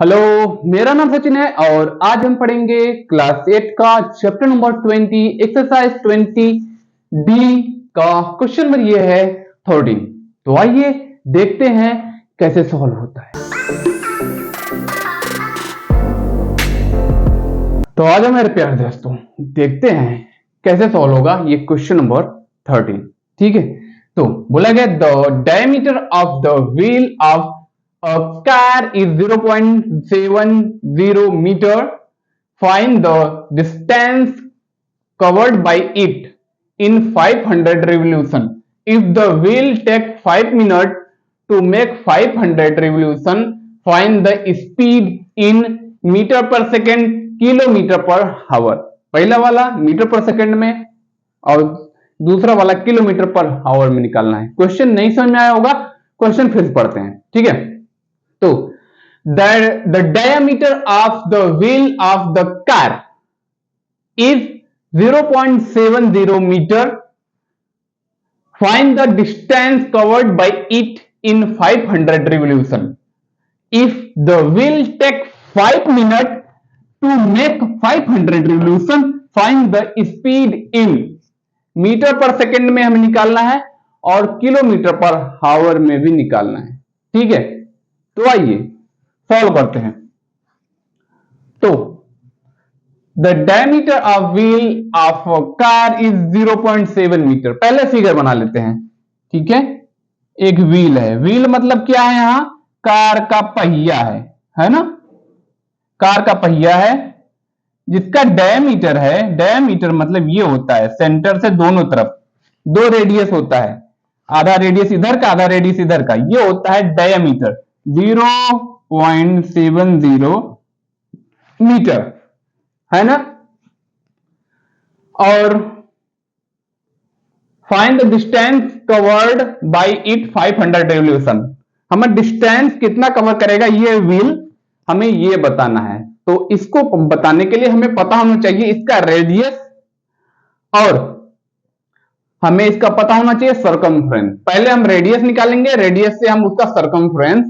Hello, मेरा नाम सचिन है और आज हम पढ़ेंगे क्लास 8 का चैप्टर नंबर 20 एक्सरसाइज 20 डी का क्वेश्चन नंबर ये है 13। तो आइए देखते हैं कैसे सॉल्व होता है। तो आज मेरे प्यारे दोस्तों देखते हैं कैसे सॉल्व होगा ये क्वेश्चन नंबर 13। ठीक है, तो बोला गया the diameter of the wheel of a car is 0.70 meter. Find the distance covered by it in 500 revolution. If the wheel takes 5 minutes to make 500 revolution, find the speed in meter per second, kilometer per hour. पहला वाला metre per second में और दूसरा वाला kilometre per hour में निकालना है। Question नहीं समझ में आया होगा, क्वेश्चन फिर पढ़ते हैं। ठीक है, तो the diameter of the wheel of the car is 0.70 meter. Find the distance covered by it in 500 revolution. If the wheel takes 5 minutes to make 500 revolution, find the speed in metre per second में हमें निकालना है और kilometre per hour में भी निकालना है। ठीक है, तो आइए सॉल्व करते हैं। तो the diameter of wheel of car is 0.7 metre. पहले फिगर बना लेते हैं। ठीक है, एक व्हील है, व्हील मतलब क्या है, यहां कार का पहिया है ना, कार का पहिया है जिसका डायमीटर है। डायमीटर मतलब ये होता है सेंटर से दोनों तरफ दो रेडियस होता है, आधा रेडियस इधर का आधा रेडियस इधर का, ये होता है डायमीटर 0.70 मीटर, है ना। और find the distance covered by it 500 revolution. हमें डिस्टेंस कितना कवर करेगा ये व्हील, हमें ये बताना है। तो इसको बताने के लिए हमें पता होना चाहिए इसका रेडियस और हमें इसका पता होना चाहिए सरकमफ्रेंस। पहले हम रेडियस निकालेंगे, रेडियस से हम उसका सरकमफ्रेंस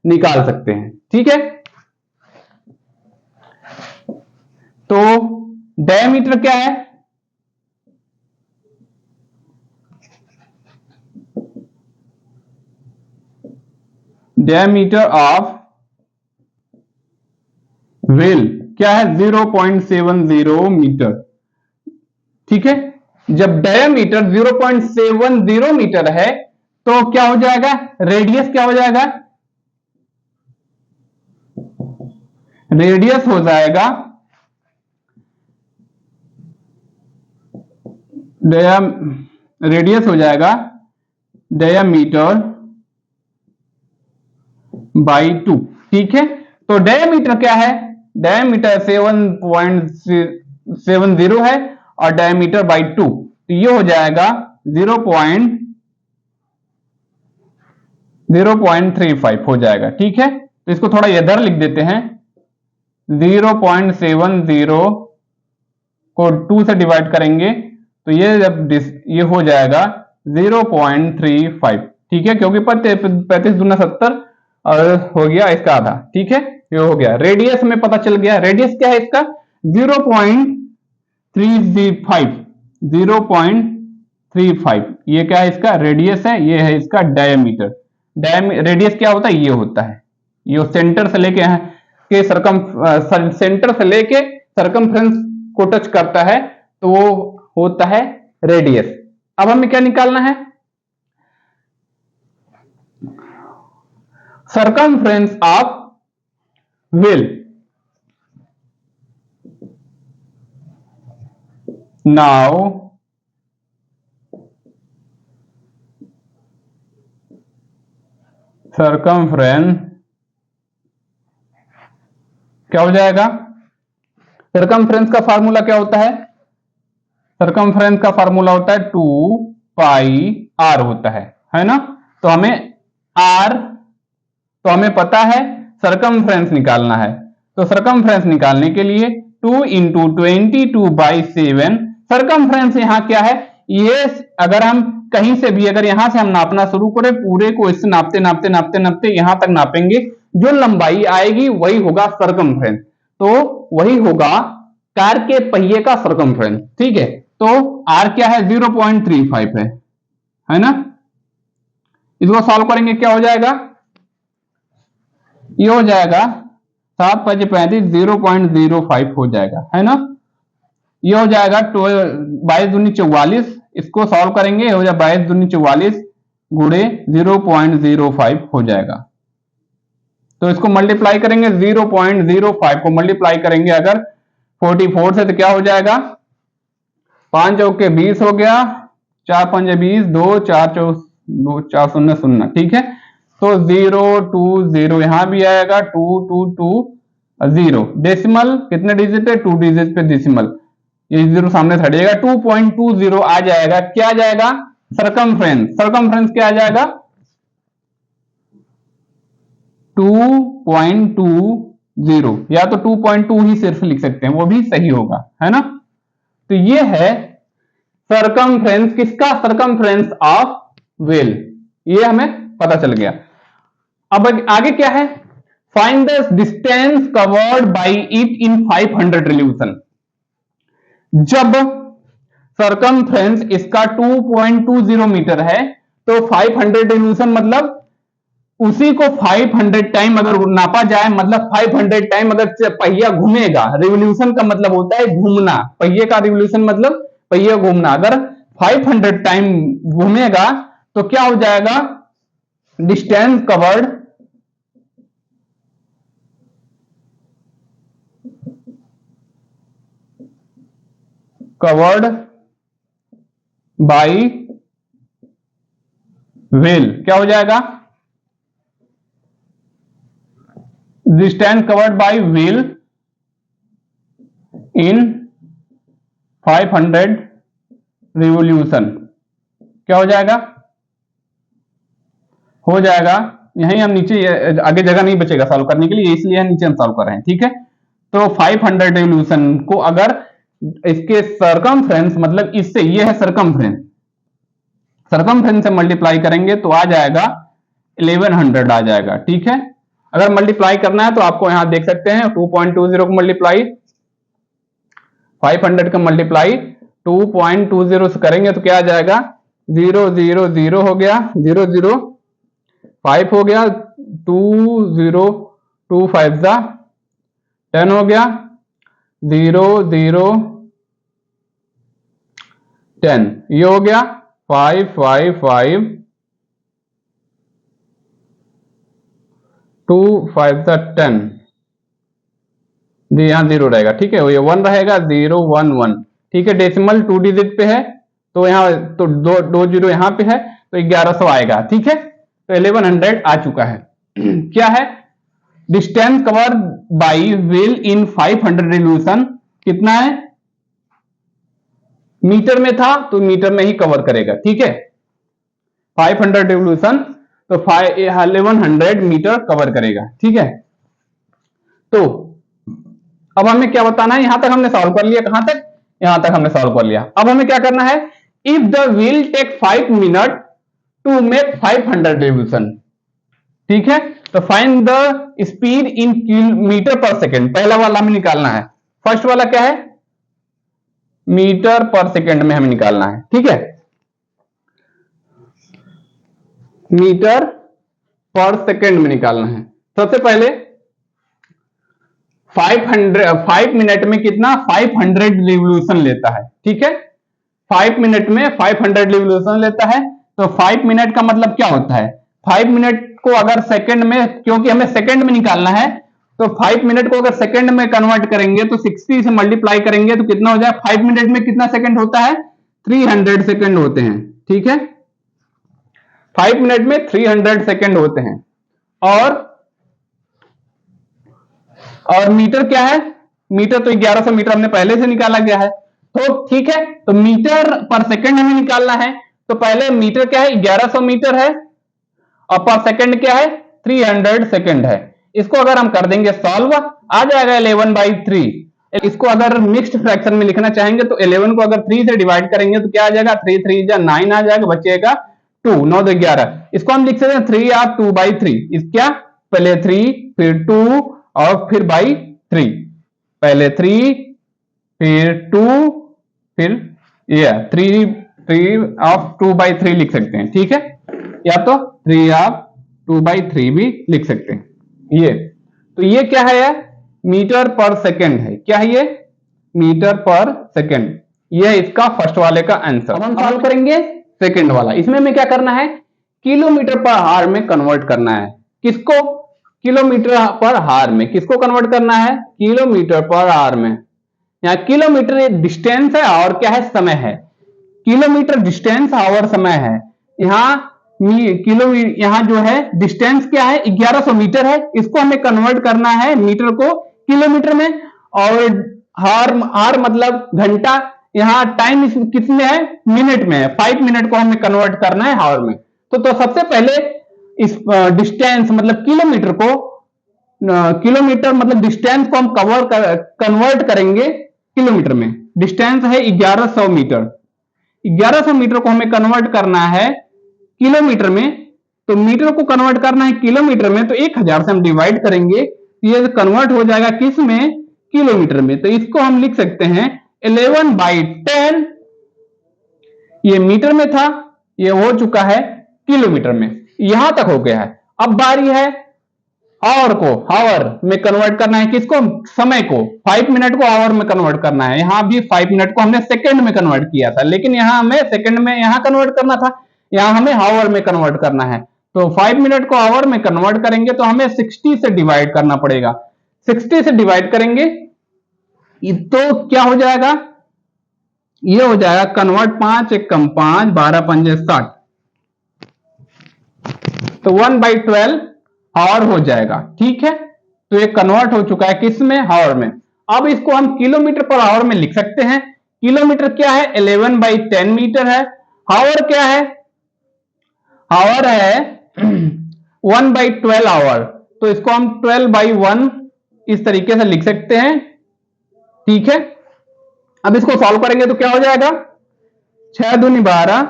निकाल सकते हैं। ठीक है, तो डायमीटर क्या है, डायमीटर ऑफ व्हील क्या है 0.70 मीटर। ठीक है, जब डायमीटर 0.70 मीटर है तो क्या हो जाएगा, रेडियस क्या हो जाएगा, रेडियस हो जाएगा रेडियस हो जाएगा डायमीटर बाई 2। ठीक है, तो डायमीटर क्या है, डायमीटर 7.70 है और डायमीटर बाई 2, तो ये हो जाएगा 0.35 हो जाएगा। ठीक है, तो इसको थोड़ा इधर लिख देते हैं, 0.70 को 2 से डिवाइड करेंगे तो ये जब ये हो जाएगा 0.35। ठीक है, क्योंकि 35 दूना 70 और हो गया इसका आधा। ठीक है, ये हो गया, रेडियस में पता चल गया। रेडियस क्या है इसका 0.35, ये क्या है इसका रेडियस है, ये है इसका डायमीटर। रेडियस क्या होता है, ये होता है, ये सेंटर से लेके के सेंटर से लेके सरकमफ्रेंस को टच करता है तो वो होता है रेडियस। अब हमें क्या निकालना है, circumference of wheel। Now circumference क्या हो जाएगा, circumference का फार्मूला क्या होता है, circumference का फार्मूला होता है 2 पाई r होता है ना। तो हमें पता है सरकमफ्रेंस निकालना है, तो सरकमफ्रेंस निकालने के लिए 2 × 22/7। सरकमफ्रेंस यहां क्या है, ये अगर हम कहीं से भी अगर यहां से हम नापना शुरू करें, पूरे को इससे नापते नापते नापते नापते यहां तक नापेंगे, जो लंबाई आएगी वही होगा सरकमफ्रेंस। तो वही होगा कार के पहिए का सरकमफ्रेंस। ठीक है, तो आर क्या है 0.35 है ना। इसको सॉल्व करेंगे क्या हो जाएगा, ये हो जाएगा 7 5 35 0.05 हो जाएगा, है ना। ये हो जाएगा 22 दूनी 44, इसको सॉल्व करेंगे हो जाएगा 22 दूनी 44 गुणे 0.05 हो जाएगा। तो इसको मल्टीप्लाई करेंगे, 0.05 को मल्टीप्लाई करेंगे अगर 44 से तो क्या हो जाएगा, 5 चौके 20 हो गया, 4 5 20, 2 4 4 0 0। ठीक है, तो 0 2 0 यहां भी आएगा, 2 2 2 0। डेसिमल कितने डिजिट है, 2 डिजिट पे डेसिमल, ये 0 सामने हटेगा, 2.20 आ जाएगा। क्या आ जाएगा, सरकमफ्रेंस। सरकमफ्रेंस क्या आ जाएगा, 2.20, या तो 2.2 ही सिर्फ लिख सकते हैं, वो भी सही होगा, है ना। तो ये है सरकमफ्रेंस किसका, सरकमफ्रेंस ऑफ व्हील, ये हमें पता चल गया। अब आगे क्या है, find the distance covered by it in 500 revolution. जब सरकमफ्रेंस इसका 2.20 मीटर है तो 500 रिवोल्यूशन मतलब उसी को 500 टाइम अगर नापा जाए, मतलब 500 टाइम अगर पहिया घूमेगा, रिवोल्यूशन का मतलब होता है घूमना, पहिए का रिवोल्यूशन मतलब पहिया घूमना, अगर 500 टाइम घूमेगा तो क्या हो जाएगा, डिस्टेंस कवर्ड बाई व्हील, क्या हो जाएगा, distance covered by wheel in 500 revolution, क्या हो जाएगा, हो जाएगा। यहीं हम नीचे, आगे जगह नहीं बचेगा सॉल्व करने के लिए, इसलिए हम नीचे हम सॉल्व कर रहे हैं। ठीक है, तो 500 रिवोल्यूशन को अगर इसके सरकमफ्रेंस मतलब इससे, ये है सरकमफ्रेंस, सरकमफ्रेंस से मल्टीप्लाई करेंगे तो आ जाएगा 1100 आ जाएगा। ठीक है, अगर मल्टीप्लाई करना है तो आपको यहां देख सकते हैं 2.20 को मल्टीप्लाई 500 का मल्टीप्लाई 2.20 से करेंगे तो क्या आ जाएगा, 0 0 0 हो गया, 0 0 5 हो गया, 2 0 2 5 10 हो गया, 0 0 10, ये हो गया 5 5 5 2 5 10, यहां 0 रहेगा। ठीक है, ये 1 रहेगा, 0 1 1। ठीक है, डेसिमल 2 डिजिट पे है तो यहाँ तो 2 0 यहां पे है तो 1100 आएगा। ठीक है, तो 1100 आ चुका है। क्या है, distance cover by wheel in 500 revolution कितना है, मीटर में था तो मीटर में ही कवर करेगा। ठीक है, 500 रिवोल्यूशन तो 1100 मीटर कवर करेगा। ठीक है, तो अब हमें क्या बताना है, यहां तक हमने सॉल्व कर लिया, कहां तक, यहां तक हमने सॉल्व कर लिया। अब हमें क्या करना है, if the wheel take 5 minute to make 500 revolution. ठीक है, तो find the speed in metre per second, पहला वाला हमें निकालना है। फर्स्ट वाला क्या है, मीटर पर सेकेंड में हमें निकालना है। ठीक है, मीटर पर सेकेंड में निकालना है। सबसे पहले 5 मिनट में कितना, 500 रिवोल्यूशन लेता है। ठीक है, 5 मिनट में 500 रिवोल्यूशन लेता है, तो 5 मिनट का मतलब क्या होता है, 5 मिनट को अगर सेकंड में, क्योंकि हमें सेकंड में निकालना है, तो 5 मिनट को अगर सेकंड में कन्वर्ट करेंगे तो 60 से मल्टीप्लाई करेंगे तो कितना हो जाए, 5 मिनट में कितना सेकंड होता है, 300 सेकंड होते हैं। ठीक है, 5 मिनट में 300 सेकंड होते हैं। और मीटर क्या है, मीटर तो 1100 मीटर हमने पहले से निकाला गया है। तो ठीक है, तो मीटर पर सेकंड हमें निकालना है, तो पहले मीटर क्या है, 1100 मीटर है, और पर सेकंड क्या है, 300 सेकंड है। इसको अगर हम कर देंगे सॉल्व, आ जाएगा 11/3, इसको अगर मिक्स्ड फ्रैक्शन में लिखना चाहेंगे तो 11 को अगर 3 से डिवाइड करेंगे तो क्या आ जाएगा, 3 3 जा 9 आ जाएगा, बचेगा 2, 9 2 11। इसको हम लिख सकते हैं 3 आप 2/3। इस क्या, पहले 3 फिर 2 और फिर बाई 3, पहले 3 फिर 2 फिर 3 ऑफ 2/3 लिख सकते हैं, ठीक है, या तो 3 ऑफ 2/3 भी लिख सकते हैं। ये तो ये क्या है, मीटर पर सेकंड है। क्या है ये, मीटर पर सेकंड। ये है इसका फर्स्ट वाले का आंसर। अब हम सॉल्व करेंगे सेकंड वाला। इसमें हमें क्या करना है, किलोमीटर पर हार में कन्वर्ट करना है। किसको, किलोमीटर पर हार में किसको कन्वर्ट करना है, किलोमीटर पर हार में। यहाँ किलोमीटर डिस्टेंस है और क्या है, समय है। किलोमीटर डिस्टेंस और समय है। यहाँ यहाँ जो है डिस्टेंस क्या है, 1100 मीटर है। इसको हमें कन्वर्ट करना है मीटर को किलोमीटर में, और हार मतलब घंटा। यहाँ टाइम कितने है, मिनट में है। 5 मिनट को हमें कन्वर्ट करना है हावर में। तो सबसे पहले इस डिस्टेंस मतलब किलोमीटर को, किलोमीटर मतलब डिस्टेंस को हम कन्वर्ट करेंगे किलोमीटर में। डिस्टेंस है 1100 मीटर। 1100 मीटर को हमें कन्वर्ट करना है किलोमीटर में। तो मीटर को कन्वर्ट करना है किलोमीटर में, तो 1000 से हम डिवाइड करेंगे, ये कन्वर्ट हो जाएगा किस में, किलोमीटर में। तो इसको हम लिख सकते हैं 11/10। ये मीटर में था, ये हो चुका है किलोमीटर में। यहां तक हो गया है। अब बारी है आवर को आवर में कन्वर्ट करना है। किसको, समय को। 5 मिनट को आवर में कन्वर्ट करना है। यहां भी 5 मिनट को हमने सेकंड में कन्वर्ट किया था, लेकिन यहां हमें सेकंड में यहां कन्वर्ट करना था, यहां हमें आवर में कन्वर्ट करना है। तो 5 मिनट को आवर में कन्वर्ट करेंगे तो हमें 60 से डिवाइड करना पड़ेगा। 60 से डिवाइड करेंगे तो क्या हो जाएगा, ये हो जाएगा कन्वर्ट 5 1 कम 5 12 5 60, तो 1/12 आवर हो जाएगा, ठीक है। तो ये कन्वर्ट हो चुका है किस में, आवर में। अब इसको हम किलोमीटर पर आवर में लिख सकते हैं। किलोमीटर क्या है, 11/10 मीटर है। आवर क्या है, आवर है 1/12 आवर। तो इसको हम 12/1 इस तरीके से लिख सकते हैं, ठीक है। अब इसको सॉल्व करेंगे तो क्या हो जाएगा, 6 दूनी 12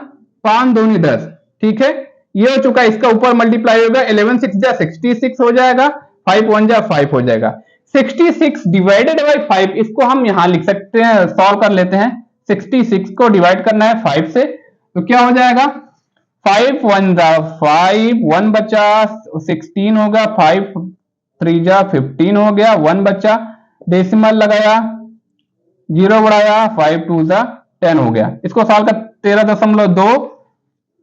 5 दूनी 10, ठीक है। ये हो चुका है, इसका ऊपर मल्टीप्लाई होगा, 11 6 जा 66 हो जाएगा, 5 1 जा 5 हो जाएगा। 66 डिवाइडेड बाई 5, इसको हम यहां लिख सकते हैं, सॉल्व कर लेते हैं। 66 को डिवाइड करना है 5 से, तो क्या हो जाएगा, 5 1 जा 5, 1 बचा, 16 होगा, 5 3 जा 15 हो गया, 1 बचा, डेसिमल लगाया, 0 बढ़ाया, 5 2 जा 10 हो गया। इसको सॉल्व कर 13.2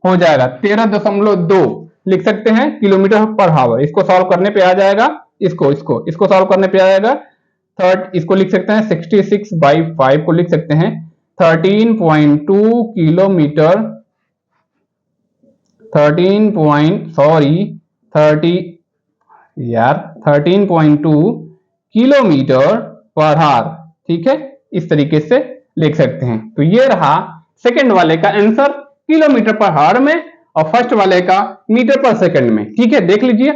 हो जाएगा, 13.2 लिख सकते हैं किलोमीटर पर आवर। इसको सॉल्व करने पे आ जाएगा, इसको सॉल्व करने पे आ जाएगा। इसको लिख सकते हैं 66/5 को लिख सकते हैं 13.2 किलोमीटर, 13.2 किलोमीटर पर आवर, ठीक है। इस तरीके से लिख सकते हैं। तो ये रहा सेकंड वाले का आंसर, किलोमीटर पर आवर में, और फर्स्ट वाले का मीटर पर सेकंड में, ठीक है। देख लीजिए।